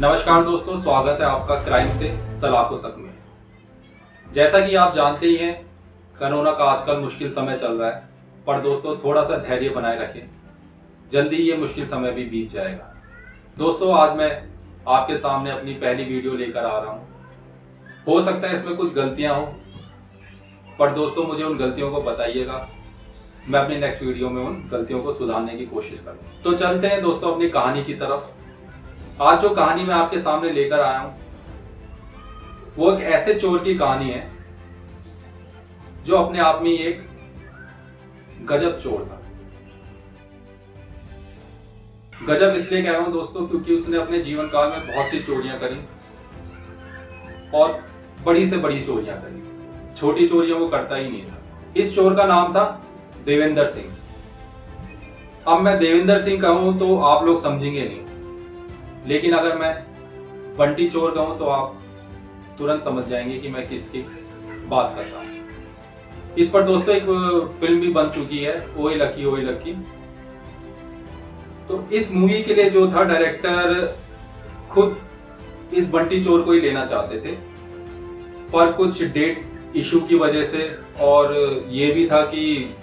नमस्कार दोस्तों, स्वागत है आपका क्राइम से सलाखों तक में। जैसा कि आप जानते ही हैं, कोरोना का आजकल मुश्किल समय चल रहा है, पर दोस्तों थोड़ा सा धैर्य बनाए रखें, जल्दी ये मुश्किल समय भी बीत जाएगा। दोस्तों आज मैं आपके सामने अपनी पहली वीडियो लेकर आ रहा हूँ। हो सकता है इसमें कुछ गलतियाँ हो, पर दोस्तों मुझे उन गलतियों को बताइएगा, मैं अपनी नेक्स्ट वीडियो में उन गलतियों को सुधारने की कोशिश करूँ। तो चलते हैं दोस्तों अपनी कहानी की तरफ। आज जो कहानी मैं आपके सामने लेकर आया हूं वो एक ऐसे चोर की कहानी है जो अपने आप में एक गजब चोर था। गजब इसलिए कह रहा हूं दोस्तों क्योंकि उसने अपने जीवन काल में बहुत सी चोरियां करी और बड़ी से बड़ी चोरियां करी। छोटी चोरियां वो करता ही नहीं था। इस चोर का नाम था देवेंद्र सिंह। अब मैं देवेंद्र सिंह कहूं तो आप लोग समझेंगे नहीं, लेकिन अगर मैं बंटी चोर कहूं तो आप तुरंत समझ जाएंगे कि मैं किसकी बात कर रहा हूं। इस पर दोस्तों एक फिल्म भी बन चुकी है, ओए लकी ओए लकी। तो इस मूवी के लिए जो था डायरेक्टर खुद इस बंटी चोर को ही लेना चाहते थे, पर कुछ डेट इशू की वजह से और ये भी था कि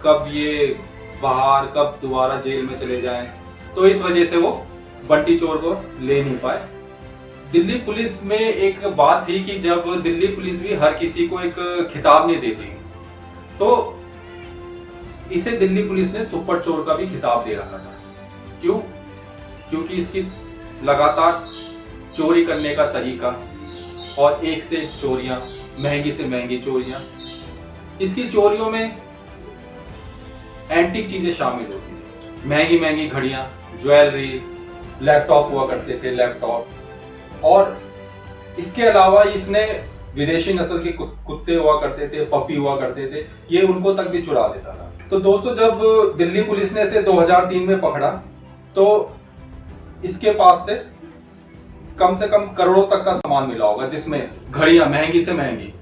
कब ये बाहर कब दोबारा जेल में चले जाएं, तो इस वजह से वो बंटी चोर को ले नहीं पाए। दिल्ली पुलिस में एक बात थी कि जब दिल्ली पुलिस भी हर किसी को एक खिताब नहीं देती, तो इसे दिल्ली पुलिस ने सुपर चोर का भी खिताब दे रखा था। क्यों? क्योंकि इसकी लगातार चोरी करने का तरीका और एक से एक चोरियां, महंगी से महंगी चोरियां। इसकी चोरियों में एंटीक चीजें शामिल होती थी, महंगी महंगी घड़ियां, ज्वेलरी, लैपटॉप हुआ करते थे, लैपटॉप। और इसके अलावा इसने विदेशी नस्ल के कुत्ते हुआ करते थे, पपी हुआ करते थे, ये उनको तक भी चुरा लेता था। तो दोस्तों जब दिल्ली पुलिस ने इसे 2003 में पकड़ा तो इसके पास से कम करोड़ों तक का सामान मिला होगा, जिसमें घड़ियां महंगी से महंगी,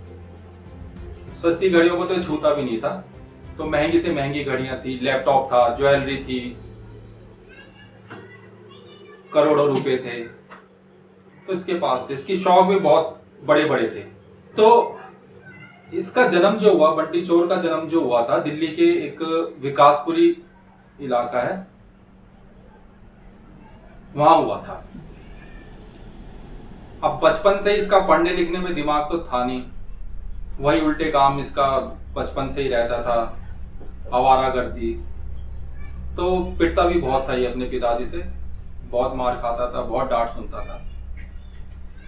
सस्ती घड़ियों को तो छूता भी नहीं था, तो महंगी से महंगी घड़ियां थी, लैपटॉप था, ज्वेलरी थी, करोड़ों रुपए थे, तो इसके पास थे। इसकी शौक भी बहुत बड़े बड़े थे। तो इसका जन्म जो हुआ, बंटी चोर का जन्म जो हुआ था, दिल्ली के एक विकासपुरी इलाका है, वहां हुआ था। अब बचपन से इसका पढ़ने लिखने में दिमाग तो था नहीं, वही उल्टे काम इसका बचपन से ही रहता था, आवारागर्दी। तो पिटता भी बहुत था ये अपने पिताजी से, बहुत मार खाता था, बहुत डांट सुनता था।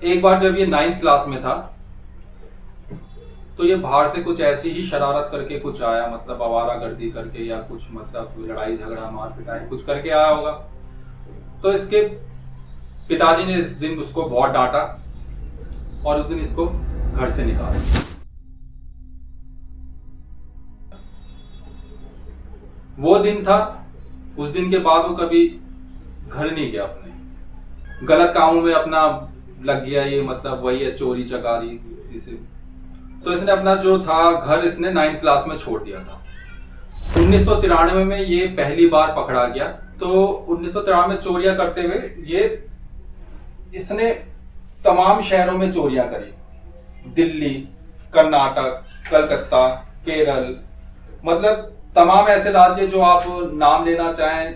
एक बार जब ये 9th क्लास में था तो ये बाहर से कुछ ऐसी ही शरारत करके कुछ आया, मतलब आवारागर्दी करके या कुछ, मतलब लड़ाई झगड़ा मार पिटाई कुछ करके आया होगा। तो इसके पिताजी ने इस दिन उसको बहुत डांटा और उस दिन इसको घर से निकाला। वो दिन था, उस दिन के बाद वो कभी घर नहीं गया, अपने गलत कामों में अपना लग गया। ये मतलब वही है, चोरी चकारी इसे। तो इसने अपना जो था घर इसने 9th क्लास में छोड़ दिया था। 1993 में ये पहली बार पकड़ा गया। तो 1993 में चोरियां करते हुए ये इसने तमाम शहरों में चोरियां करी, दिल्ली, कर्नाटक, कलकत्ता, केरल, मतलब तमाम ऐसे राज्य जो आप नाम लेना चाहें,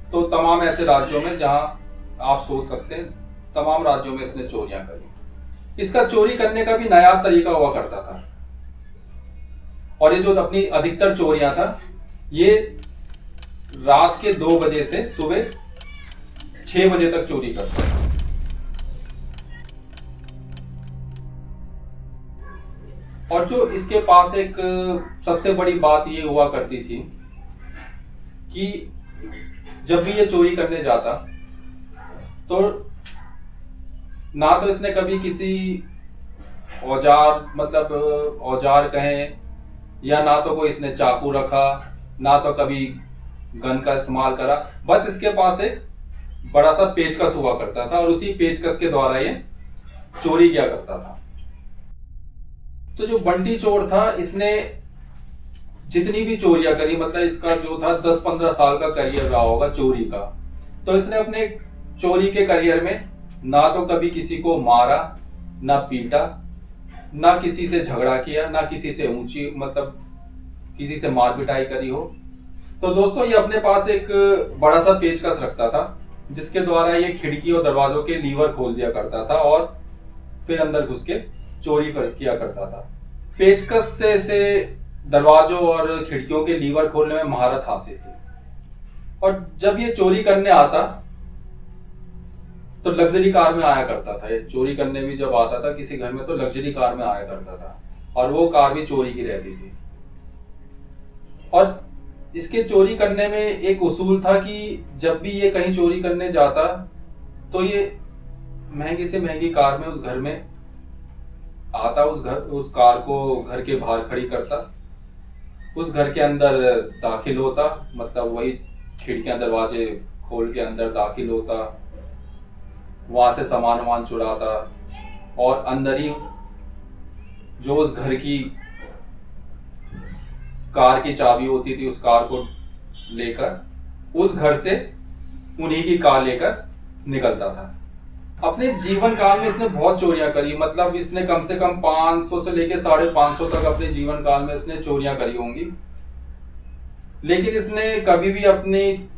तो तमाम ऐसे राज्यों में जहां आप सोच सकते हैं, तमाम राज्यों में इसने चोरियां करी। इसका चोरी करने का भी नायाब तरीका हुआ करता था, और ये जो अपनी अधिकतर चोरियां था ये रात के 2 बजे से सुबह 6 बजे तक चोरी करता था। और जो इसके पास एक सबसे बड़ी बात ये हुआ करती थी कि जब भी ये चोरी करने जाता तो ना तो इसने कभी किसी औजार, मतलब औजार कहें, या ना तो कोई इसने चाकू रखा, ना तो कभी गन का इस्तेमाल करा। बस इसके पास एक बड़ा सा पेचकस हुआ करता था और उसी पेचकस के द्वारा ये चोरी किया करता था। तो जो बंटी चोर था, इसने जितनी भी चोरियां करी, मतलब इसका जो था 10-15 साल का करियर रहा होगा चोरी का, तो इसने अपने चोरी के करियर में ना तो कभी किसी को मारा, ना पीटा, ना किसी से झगड़ा किया, ना किसी से ऊंची मतलब किसी से मार पिटाई करी हो। तो दोस्तों ये अपने पास एक बड़ा सा पेचकस रखता था, जिसके द्वारा ये खिड़की और दरवाजों के लीवर खोल दिया करता था और फिर अंदर घुस के चोरी किया करता था। पेचकस से दरवाजों और खिड़कियों के लीवर खोलने में महारत हासिल थी। और जब ये चोरी करने आता तो लग्जरी कार में आया करता था। ये चोरी करने भी जब आता था किसी घर में तो लग्जरी कार में आया करता था, और वो कार भी चोरी की रहती थी। और इसके चोरी करने में एक उसूल था कि जब भी ये कहीं चोरी करने जाता तो ये महंगी से महंगी कार में उस घर में आता, उस कार को घर के बाहर खड़ी करता, उस घर के अंदर दाखिल होता, मतलब वही खिड़कियां दरवाजे खोल के अंदर दाखिल होता, वहां से सामान वामान चुराता और अंदर ही जो उस घर की कार की चाबी होती थी उस कार को लेकर उस घर से उन्हीं की कार लेकर निकलता था। अपने जीवन काल में इसने बहुत चोरियां करी, मतलब इसने कम से कम 500 से लेकर 550 तक अपने जीवन काल में इसने चोरियां करी होंगी। लेकिन इसने कभी भी अपनी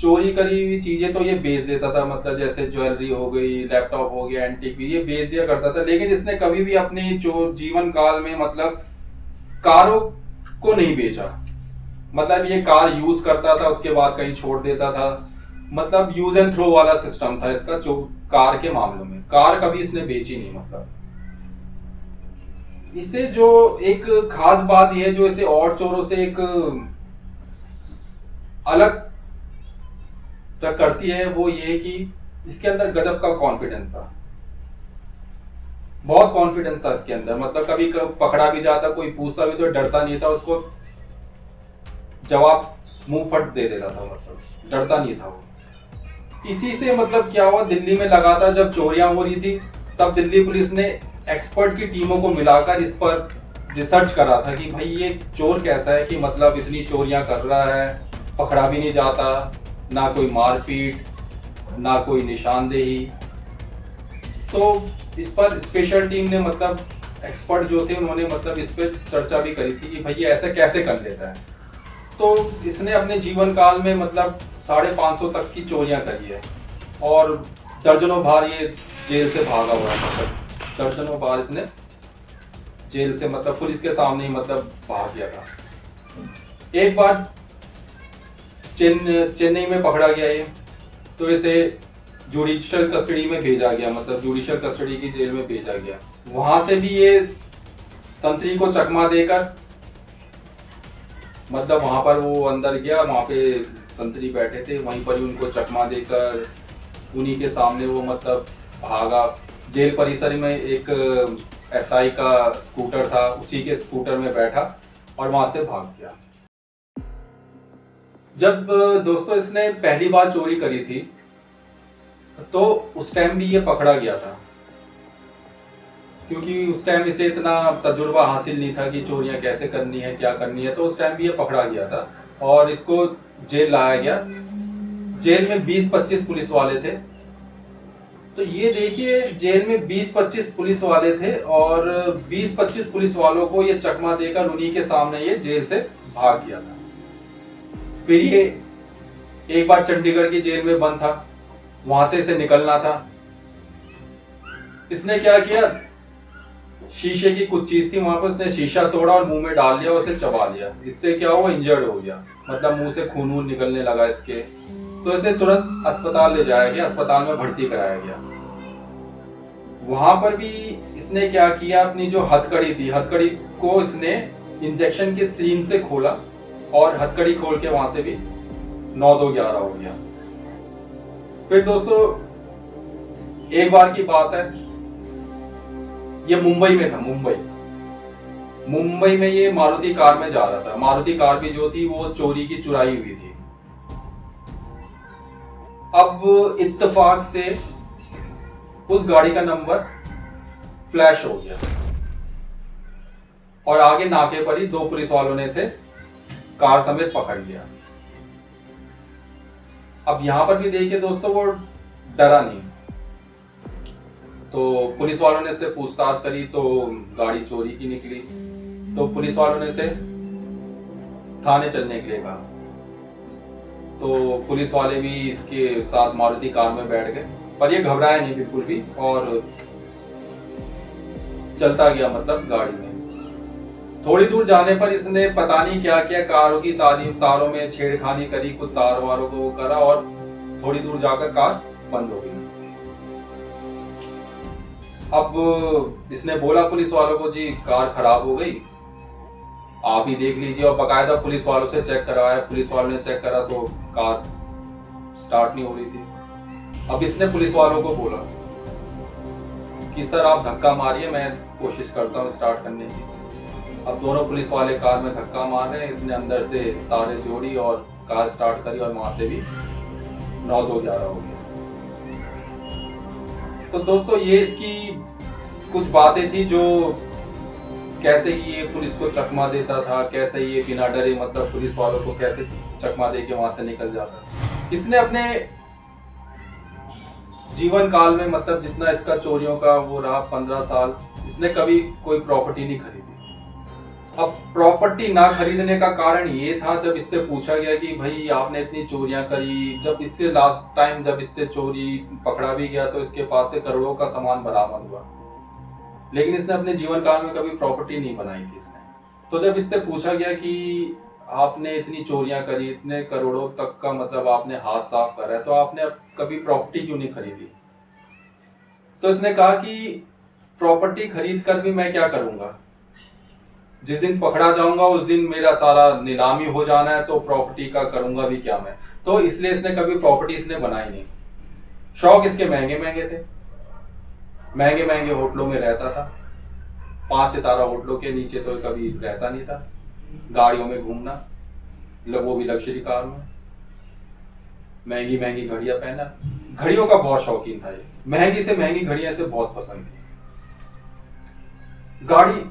चोरी करी हुई चीजें तो ये बेच देता था, मतलब जैसे ज्वेलरी हो गई, लैपटॉप हो गया, एंटीक भी, ये बेच दिया करता था। लेकिन इसने कभी भी अपनी जीवन काल में मतलब कारों को नहीं बेचा। मतलब ये कार यूज करता था, उसके बाद कहीं छोड़ देता था, मतलब यूज एंड थ्रो वाला सिस्टम था इसका। जो कार के मामलों में कार कभी इसने बेची नहीं। मतलब इसे जो एक खास बात यह है जो इसे और चोरों से एक अलग करती है, वो ये कि इसके अंदर गजब का कॉन्फिडेंस था, बहुत कॉन्फिडेंस था इसके अंदर। मतलब कभी पकड़ा भी जाता, कोई पूछता भी तो डरता नहीं था, उसको जवाब मुंह फट दे देता था, मतलब डरता नहीं था वो। इसी से मतलब क्या हुआ, दिल्ली में लगातार जब चोरियां हो रही थी तब दिल्ली पुलिस ने एक्सपर्ट की टीमों को मिलाकर इस पर रिसर्च करा था कि भाई ये चोर कैसा है कि मतलब इतनी चोरियां कर रहा है, पकड़ा भी नहीं जाता, ना कोई मारपीट, ना कोई निशानदेही। तो इस पर स्पेशल टीम ने मतलब एक्सपर्ट जो थे उन्होंने मतलब इस पर चर्चा भी करी थी कि भाई ये ऐसा कैसे कर लेता है। तो इसने अपने जीवन काल में मतलब 550 तक की चोरियां करी है और दर्जनों बार ये जेल से भागा हुआ है। मतलब दर्जनों बार इसने जेल से मतलब पुलिस के सामने ही मतलब भाग गया था। एक बार चेन्नई में पकड़ा गया ये, तो इसे जुडिशियल कस्टडी में भेजा गया, मतलब जुडिशियल कस्टडी की जेल में भेजा गया। वहां से भी ये संतरी को चकमा देकर मतलब वहां पर वो अंदर गया, वहां पे संतरी बैठे थे, वहीं पर ही उनको चकमा देकर उन्हीं के सामने वो मतलब भागा। जेल परिसर में एक एसआई का स्कूटर था, उसी के स्कूटर में बैठा और वहां से भाग गया। जब दोस्तों इसने पहली बार चोरी करी थी तो उस टाइम भी ये पकड़ा गया था, क्योंकि उस टाइम इसे इतना तजुर्बा हासिल नहीं था कि चोरियां कैसे करनी है, क्या करनी है। तो उस टाइम भी ये पकड़ा गया था और इसको जेल लाया गया। जेल में 20-25 पुलिस वाले थे। तो ये देखिए, जेल में 20-25 पुलिस वाले थे और 20-25 पुलिस वालों को ये चकमा देकर उन्हीं के सामने ये जेल से भाग गया था। फिर ये एक बार चंडीगढ़ की जेल में बंद था, वहां से इसे निकलना था। इसने क्या किया, शीशे की कुछ चीज थी वहां पर, उसने शीशा तोड़ा और मुंह में डाल लिया, उसे चबा लिया। इससे क्या हुआ, इंजर्ड हो गया, मतलब मुंह से खून वून निकलने लगा इसके। तो इसे तुरंत अस्पताल ले जाया गया, अस्पताल में भर्ती कराया गया। वहां पर भी इसने क्या किया, अपनी जो हथकड़ी थी, हथकड़ी को इसने इंजेक्शन के सीन से खोला और हथकड़ी खोल के वहां से भी 9-2-11 हो गया। फिर दोस्तों एक बार की बात है, ये मुंबई में था। मुंबई में ये मारुति कार में जा रहा था। मारुति कार भी जो थी वो चोरी की चुराई हुई थी। अब इत्तेफाक से उस गाड़ी का नंबर फ्लैश हो गया और आगे नाके पर ही 2 पुलिस वालों ने इसे कार समेत पकड़ लिया। अब यहां पर भी देखिए दोस्तों, वो डरा नहीं, तो पुलिस वालों ने इससे पूछताछ करी तो गाड़ी चोरी की निकली। तो पुलिस वालों ने इसे थाने चलने के लिए कहा। तो पुलिस वाले भी इसके साथ मारुति कार में बैठ गए, पर ये घबराया नहीं बिल्कुल भी और चलता गया मतलब गाड़ी में। थोड़ी दूर जाने पर इसने पता नहीं क्या किया, कारों की तारों में छेड़खानी करी, कुछ तार वारों को करा और थोड़ी दूर जाकर कार बंद हो गई। अब इसने बोला पुलिस वालों को, जी कार खराब हो गई, आप ही देख लीजिए। और बकायदा पुलिस वालों से चेक करवाया। पुलिस वालों ने चेक करा तो कार स्टार्ट नहीं हो रही थी। अब इसने पुलिस वालों को बोला कि सर आप धक्का मारिए, मैं कोशिश करता हूँ स्टार्ट करने की। अब दोनों पुलिस वाले कार में धक्का मार रहे हैं। इसने अंदर से तारें जोड़ी और कार स्टार्ट करी और वहां से भी 9-2-11 हो गया। तो दोस्तों ये इसकी कुछ बातें थी, जो कैसे ये पुलिस को चकमा देता था, कैसे ये बिना डरे मतलब पुलिस वालों को कैसे चकमा दे के वहां से निकल जाता। इसने अपने जीवन काल में मतलब जितना इसका चोरियों का वो रहा 15 साल, इसने कभी कोई प्रॉपर्टी नहीं खरीदी। अब प्रॉपर्टी ना खरीदने का कारण ये था, जब इससे पूछा गया कि भाई आपने इतनी चोरियां करी, जब इससे लास्ट टाइम जब इससे चोरी पकड़ा भी गया तो इसके पास से करोड़ों का सामान बरामद हुआ, लेकिन इसने अपने जीवन काल में कभी प्रॉपर्टी नहीं बनाई थी इसने। तो जब इससे पूछा गया कि आपने इतनी चोरियां करी, इतने करोड़ों तक का मतलब आपने हाथ साफ करा है, तो आपने कभी प्रॉपर्टी क्यों नहीं खरीदी? तो इसने कहा कि प्रॉपर्टी खरीद कर भी मैं क्या करूंगा, जिस दिन पकड़ा जाऊंगा उस दिन मेरा सारा नीलामी हो जाना है, तो प्रॉपर्टी का करूंगा भी क्या मैं। तो इसलिए इसने कभी प्रॉपर्टी इसने बनाई नहीं। शौक इसके महंगे महंगे थे, महंगे महंगे होटलों में रहता था, 5 सितारा होटलों के नीचे तो कभी रहता नहीं था। गाड़ियों में घूमना, वो भी लग्जरी कार में, महंगी महंगी घड़ियां पहना, घड़ियों का बहुत शौकीन था ये, महंगी से महंगी घड़ियां इसे बहुत पसंद थी। गाड़ी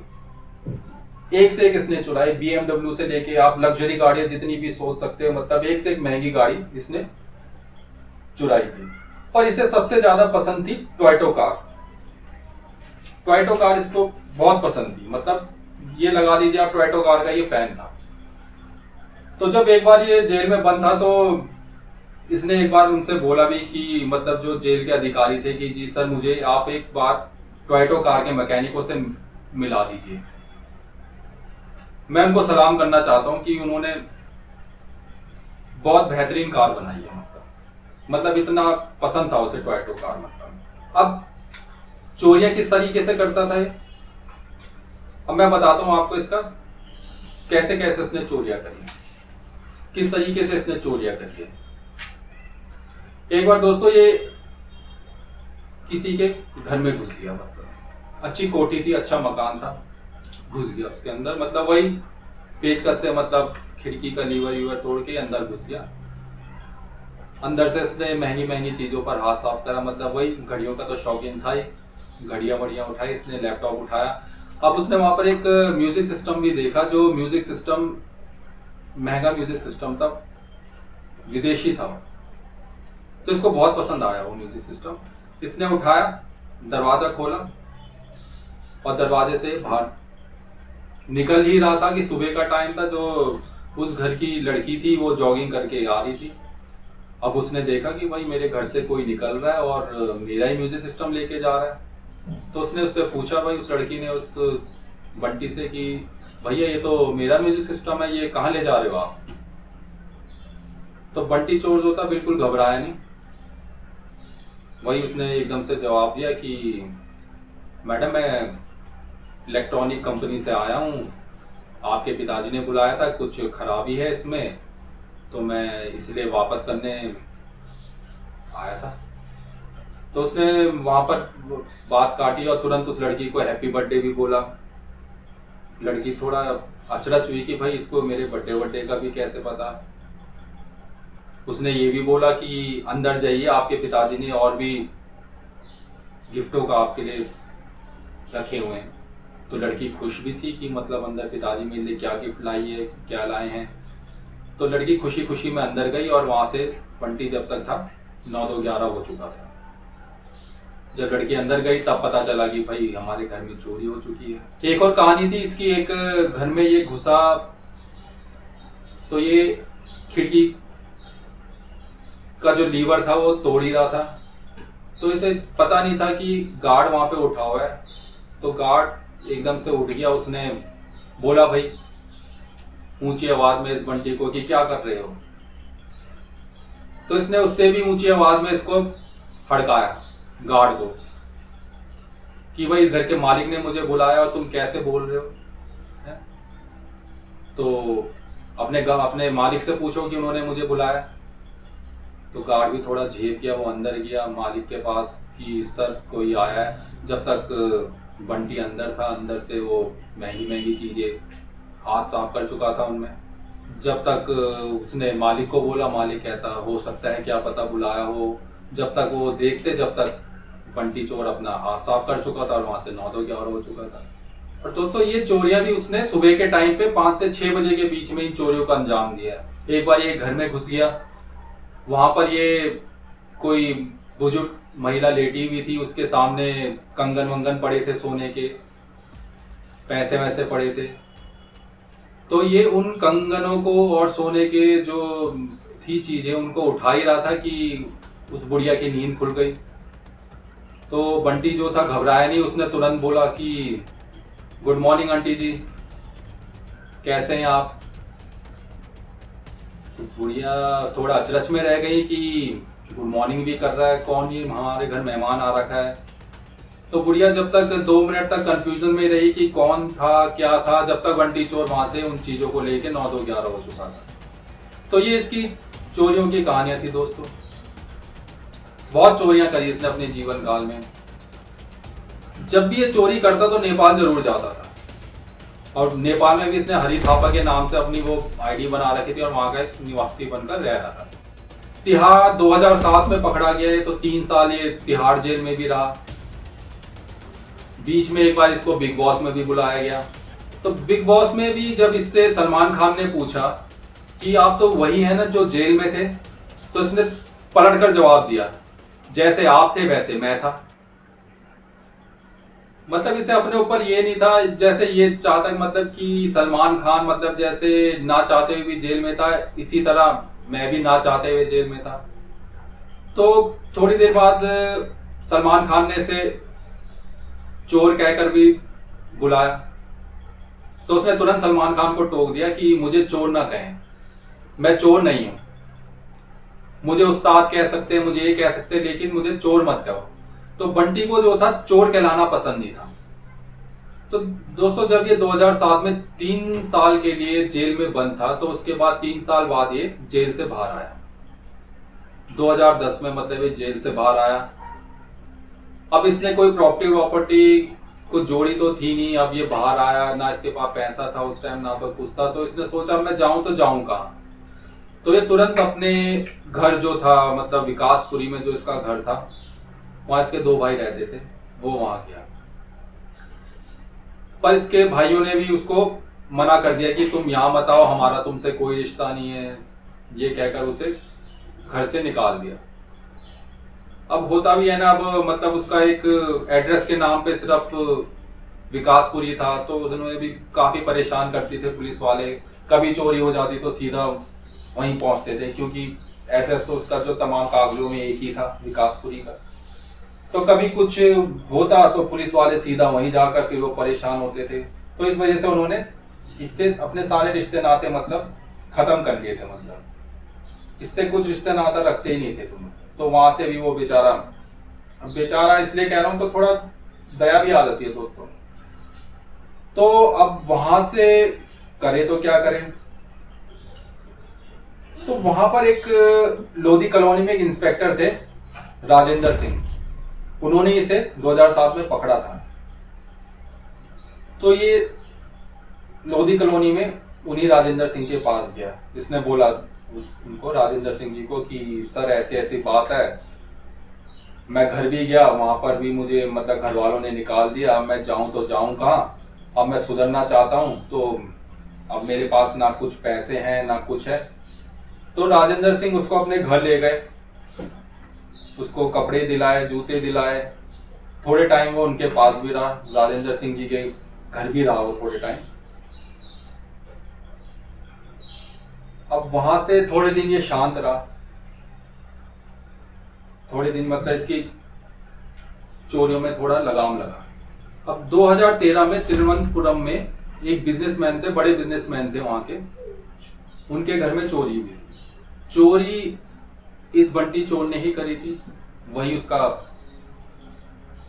एक से एक इसने चुराई, BMW से लेके आप लग्जरी गाड़ियां जितनी भी सोच सकते हो, मतलब एक से एक महंगी गाड़ी इसने चुराई थी। पर इसे सबसे ज्यादा पसंद थी टोयोटा कार। टोयोटा कार इसको बहुत पसंद थी, मतलब ये लगा लीजिए आप टोयोटा कार का ये फैन था। तो जब एक बार ये जेल में बंद था तो इसने एक बार उनसे बोला भी कि मतलब जो जेल के अधिकारी थे कि जी सर मुझे आप एक बार टोयोटा कार के मैकेनिकों से मिला दीजिए, मैं उनको सलाम करना चाहता हूं कि उन्होंने बहुत बेहतरीन कार बनाई है। मतलब इतना पसंद था उसे टोयोटा कार। मतलब अब चोरियां किस तरीके से करता था ये, अब मैं बताता हूं आपको इसका कैसे कैसे इसने चोरियां करी, किस तरीके से इसने चोरियां करी है। एक बार दोस्तों ये किसी के घर में घुस गया, मतलब अच्छी कोठी थी, अच्छा मकान था, घुस गया उसके अंदर, मतलब वही पेचकस से मतलब खिड़की का लीवर तोड़ के अंदर घुस गया। अंदर से इसने महंगी महंगी चीजों पर हाथ साफ करा, मतलब वही घड़ियों का तो शौकीन था ही, घड़ियां वड़ियां उठाई इसने, लैपटॉप उठाया। अब उसने वहां पर एक म्यूजिक सिस्टम भी देखा, जो म्यूजिक सिस्टम महंगा म्यूजिक सिस्टम था, विदेशी था, तो इसको बहुत पसंद आया वो म्यूजिक सिस्टम। इसने उठाया, दरवाजा खोला और दरवाजे से बाहर निकल ही रहा था कि सुबह का टाइम था, जो उस घर की लड़की थी वो जॉगिंग करके आ रही थी। अब उसने देखा कि भाई मेरे घर से कोई निकल रहा है और मेरा ही म्यूजिक सिस्टम लेके जा रहा है। तो उसने उससे पूछा, भाई उस लड़की ने उस बंटी से कि भैया ये तो मेरा म्यूजिक सिस्टम है, ये कहाँ ले जा रहे हो आप? तो बंटी चोर जो था बिल्कुल घबराया नहीं, वही उसने एकदम से जवाब दिया कि मैडम मैं इलेक्ट्रॉनिक कंपनी से आया हूँ, आपके पिताजी ने बुलाया था, कुछ खराबी है इसमें, तो मैं इसलिए वापस करने आया था। तो उसने वहां पर बात काटी और तुरंत उस लड़की को हैप्पी बर्थडे भी बोला। लड़की थोड़ा अचरज हुई कि भाई इसको मेरे बर्थडे का भी कैसे पता। उसने ये भी बोला कि अंदर जाइए, आपके पिताजी ने और भी गिफ्टों का आपके लिए रखे हुए हैं। तो लड़की खुश भी थी कि मतलब अंदर पिताजी मेरे लिए क्या गिफ्ट लाई है, क्या लाए हैं। तो लड़की खुशी खुशी में अंदर गई और वहां से बंटी जब तक था 9-2-11 हो चुका था। जब लड़की अंदर गई तब पता चला कि भाई हमारे घर में चोरी हो चुकी है। एक और कहानी थी इसकी, एक घर में ये घुसा तो ये खिड़की का जो लीवर था वो तोड़ ही रहा था, तो इसे पता नहीं था कि गार्ड वहां पे उठा हुआ है। तो गार्ड एकदम से उठ गया, उसने बोला भाई ऊंची आवाज में इस बंटी को कि क्या कर रहे हो। तो इसने उससे भी ऊंची आवाज में इसको हड़काया गार्ड को कि भाई इस घर के मालिक ने मुझे बुलाया और तुम कैसे बोल रहे हो है? तो अपने मालिक से पूछो कि उन्होंने मुझे बुलाया। तो गार्ड भी थोड़ा झेप गया, वो अंदर गया मालिक के पास कि सर कोई आया है। जब तक बंटी अंदर था, अंदर से वो महंगी महंगी चीजें हाथ साफ कर चुका था उनमें। जब तक उसने मालिक को बोला, मालिक कहता हो सकता है क्या पता बुलाया हो। जब तक वो देखते, जब तक बंटी चोर अपना हाथ साफ कर चुका था और वहां से 9-11 हो चुका था। और दोस्तों ये चोरियां भी उसने सुबह के टाइम पे 5 से 6 बजे के बीच में इन चोरियों का अंजाम दिया। एक बार ये घर में घुस गया, वहां पर ये कोई बुजुर्ग महिला लेटी हुई थी, उसके सामने कंगन वंगन पड़े थे, सोने के पैसे वैसे पड़े थे। तो ये उन कंगनों को और सोने के जो थी चीजें उनको उठा ही रहा था कि उस बुढ़िया की नींद खुल गई। तो बंटी जो था घबराया नहीं, उसने तुरंत बोला कि गुड मॉर्निंग आंटी जी, कैसे हैं आप। तो बुढ़िया थोड़ा अचरज में रह गई कि गुड मॉर्निंग भी कर रहा है, कौन ये हमारे घर मेहमान आ रखा है। तो बुढ़िया जब तक 2 मिनट तक कंफ्यूजन में रही कि कौन था क्या था, जब तक बंटी चोर वहां से उन चीजों को लेके 9-11 हो चुका था। तो ये इसकी चोरियों की कहानियां थी दोस्तों। बहुत चोरियां करी इसने अपने जीवन काल में। जब भी ये चोरी करता तो नेपाल जरूर जाता था, और नेपाल में भी इसने हरी थापा के नाम से अपनी वो आईडी बना रखी थी और वहां का एक निवासी बनकर रह रहा था। तिहाड़ 2007 में पकड़ा गया है, तो 3 साल ये तिहाड़ जेल में भी रहा। बीच में एक बार इसको बिग बॉस में भी बुलाया गया। तो बिग बॉस में भी जब इससे सलमान खान ने पूछा कि आप तो वही है ना जो जेल में थे, तो इसने पलट कर जवाब दिया जैसे आप थे वैसे मैं था। मतलब इसे अपने ऊपर ये नहीं था, जैसे ये चाहता मतलब कि सलमान खान मतलब जैसे ना चाहते हुए भी जेल में था, इसी तरह मैं भी ना चाहते हुए जेल में था। तो थोड़ी देर बाद सलमान खान ने इसे चोर कहकर भी बुलाया। तो उसने तुरंत सलमान खान को टोक दिया कि मुझे चोर ना कहें, मैं चोर नहीं हूं। मुझे उस्ताद कह सकते हैं, मुझे ये कह सकते हैं, लेकिन मुझे चोर मत कहो। तो बंटी को जो था चोर कहलाना पसंद नहीं था। तो दोस्तों जब ये 2007 में 3 साल के लिए जेल में बंद था, तो उसके बाद 3 साल बाद ये जेल से बाहर आया। 2010 में मतलब ये जेल से बाहर आया। अब इसने कोई प्रॉपर्टी को जोड़ी तो थी नहीं। अब ये बाहर आया, ना इसके पास पैसा था उस टाइम, ना तो कुछ था। तो इसने सोचा मैं जाऊं तो जाऊं कहाँ। तो ये तुरंत अपने घर जो था मतलब विकासपुरी में जो इसका घर था, वहां इसके 2 भाई रहते थे, वो वहां गया। पर इसके भाइयों ने भी उसको मना कर दिया कि तुम यहाँ मत आओ, हमारा तुमसे कोई रिश्ता नहीं है, ये कहकर उसे घर से निकाल दिया। अब होता भी है ना, अब मतलब उसका एक एड्रेस के नाम पे सिर्फ विकासपुरी था, तो उन्होंने भी काफी परेशान करती थे पुलिस वाले। कभी चोरी हो जाती तो सीधा वहीं पहुंचते थे, क्योंकि एड्रेस तो उसका जो तमाम कागजों में एक ही था, विकासपुरी का। तो कभी कुछ होता तो पुलिस वाले सीधा वहीं जाकर फिर वो परेशान होते थे। तो इस वजह से उन्होंने इससे अपने सारे रिश्ते नाते मतलब खत्म कर लिए थे, मतलब इससे कुछ रिश्ते नाता रखते ही नहीं थे तुम। तो वहां से भी वो बेचारा इसलिए कह रहा हूं तो थोड़ा दया भी आ जाती है दोस्तों। तो अब वहां से करे तो क्या करें। तो वहां पर एक लोधी कॉलोनी में एक इंस्पेक्टर थे राजेंद्र सिंह, उन्होंने इसे 2007 में पकड़ा था। तो ये लोधी कॉलोनी में उन्हीं राजेंद्र सिंह के पास गया। इसने बोला उनको, राजेंद्र सिंह जी को, कि सर ऐसी ऐसी बात है, मैं घर भी गया, वहां पर भी मुझे मतलब घर वालों ने निकाल दिया, अब मैं जाऊं तो जाऊं कहाँ। अब मैं सुधरना चाहता हूं, तो अब मेरे पास ना कुछ पैसे हैं ना कुछ है। तो राजेंद्र सिंह उसको अपने घर ले गए, उसको कपड़े दिलाए, जूते दिलाए, थोड़े टाइम वो उनके पास भी रहा, राजेंद्र सिंह जी के घर भी रहा वो थोड़े टाइम। अब वहां से थोड़े दिन ये शांत रहा, थोड़े दिन मतलब इसकी चोरियों में थोड़ा लगाम लगा। अब 2013 में तिरुवनंतपुरम में एक बिजनेसमैन थे, बड़े बिजनेसमैन थे वहां के, उनके घर में चोरी हुई। चोरी इस बंटी चोर ने ही करी थी। वही उसका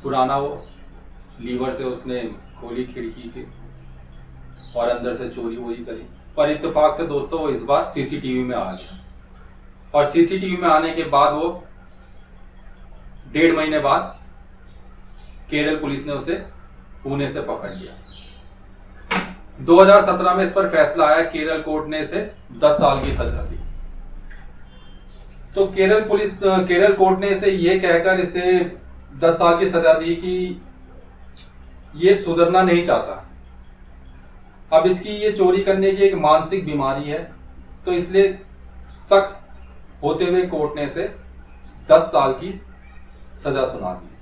पुराना वो लीवर से उसने खोली खिड़की की और अंदर से चोरी वही करी। पर इत्तेफाक से दोस्तों वो इस बार सीसीटीवी में आ गया, और सीसीटीवी में आने के बाद वो 1.5 महीने बाद केरल पुलिस ने उसे पुणे से पकड़ लिया। 2017 में इस पर फैसला आया, केरल कोर्ट ने इसे 10 साल की सजा दी। तो केरल कोर्ट ने इसे ये कहकर इसे 10 साल की सजा दी कि ये सुधरना नहीं चाहता, अब इसकी ये चोरी करने की एक मानसिक बीमारी है, तो इसलिए सख्त होते हुए कोर्ट ने इसे 10 साल की सजा सुना दी।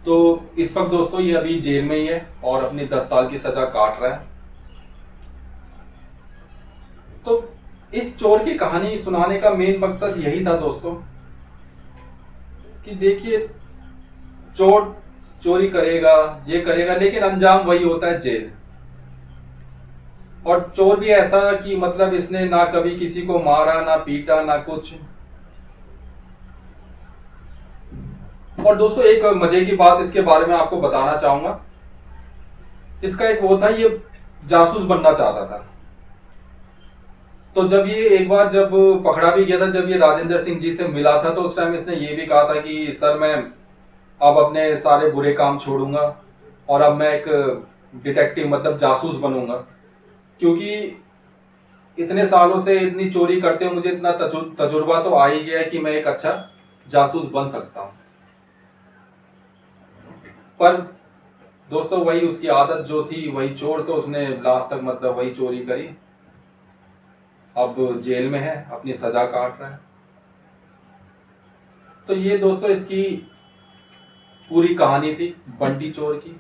तो इस वक्त दोस्तों ये अभी जेल में ही है और अपनी 10 साल की सजा काट रहा है। तो इस चोर की कहानी सुनाने का मेन मकसद यही था दोस्तों कि देखिए, चोर चोरी करेगा, ये करेगा, लेकिन अंजाम वही होता है, जेल। और चोर भी ऐसा कि मतलब इसने ना कभी किसी को मारा, ना पीटा, ना कुछ। और दोस्तों एक मजे की बात इसके बारे में आपको बताना चाहूंगा। इसका एक वो था, ये जासूस बनना चाहता था। तो जब ये एक बार जब पकड़ा भी गया था, जब ये राजेंद्र सिंह जी से मिला था, तो उस टाइम इसने ये भी कहा था कि सर मैं अब अपने सारे बुरे काम छोड़ूंगा और अब मैं एक डिटेक्टिव मतलब जासूस बनूंगा, क्योंकि इतने सालों से इतनी चोरी करते हुए मुझे इतना तजुर्बा तो आ ही गया है कि मैं एक अच्छा जासूस बन सकता हूं। पर दोस्तों वही उसकी आदत जो थी, वही चोर, तो उसने लास्ट तक मतलब वही चोरी करी। अब जेल में है, अपनी सजा काट रहा है। तो ये दोस्तों इसकी पूरी कहानी थी बंटी चोर की।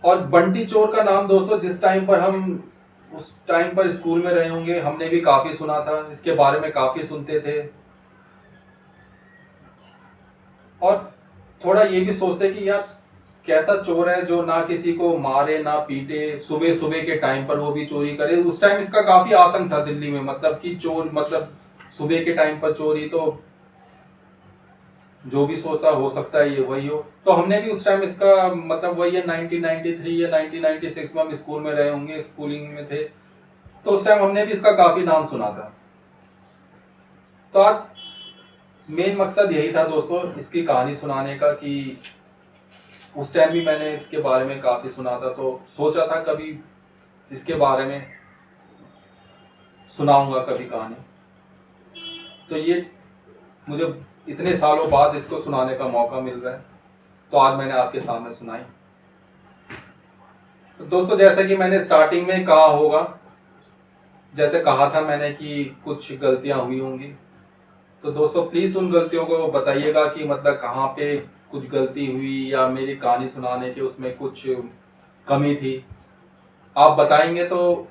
और बंटी चोर का नाम दोस्तों जिस टाइम पर हम उस टाइम पर स्कूल में रहे होंगे, हमने भी काफी सुना था, इसके बारे में काफी सुनते थे। और थोड़ा ये भी सोचते कि यार कैसा चोर है जो ना किसी को मारे ना पीटे, सुबह सुबह के टाइम पर वो भी चोरी करे। उस टाइम इसका काफी आतंक था दिल्ली में, मतलब कि चोर मतलब सुबह के टाइम पर चोरी, तो जो भी सोचता हो सकता है ये वही हो। तो हमने भी उस टाइम इसका मतलब वही है 1993 या 1996 में हम स्कूल में रहे होंगे, स्कूलिंग में थे, तो उस टाइम हमने भी इसका काफी नाम सुना था। तो आज मेन मकसद यही था दोस्तों इसकी कहानी सुनाने का, कि उस टाइम भी मैंने इसके बारे में काफी सुना था, तो सोचा था कभी इसके बारे में सुनाऊंगा कभी कहानी। तो ये मुझे इतने सालों बाद इसको सुनाने का मौका मिल रहा है, तो आज मैंने आपके सामने सुनाई। तो दोस्तों जैसा कि मैंने स्टार्टिंग में कहा होगा, जैसे कहा था मैंने कि कुछ गलतियां हुई होंगी, तो दोस्तों प्लीज उन गलतियों को बताइएगा कि मतलब कहाँ पे कुछ गलती हुई या मेरी कहानी सुनाने के उसमें कुछ कमी थी। आप बताएंगे तो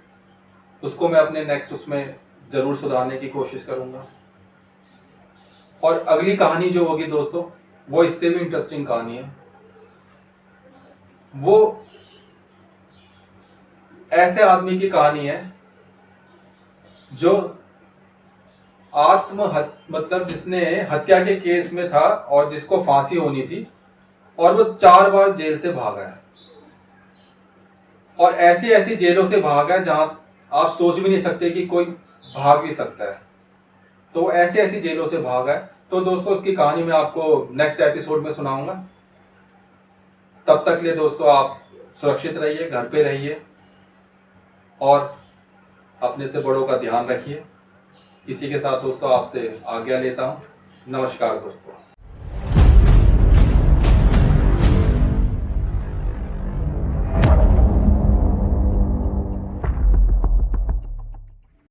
उसको मैं अपने नेक्स्ट उसमें जरूर सुधारने की कोशिश करूंगा। और अगली कहानी जो होगी दोस्तों वो इससे भी इंटरेस्टिंग कहानी है। वो ऐसे आदमी की कहानी है जो मतलब जिसने हत्या के केस में था और जिसको फांसी होनी थी, और वो 4 बार जेल से भागा है। और ऐसी ऐसी जेलों से भागा है जहां आप सोच भी नहीं सकते कि कोई भाग भी सकता है। तो ऐसी ऐसी जेलों से भागा है। तो दोस्तों उसकी कहानी मैं आपको नेक्स्ट एपिसोड में सुनाऊंगा। तब तक के लिए दोस्तों आप सुरक्षित रहिए, घर पे रहिए और अपने से बड़ों का ध्यान रखिए। इसी के साथ दोस्तों आपसे आज्ञा लेता हूँ। नमस्कार दोस्तों।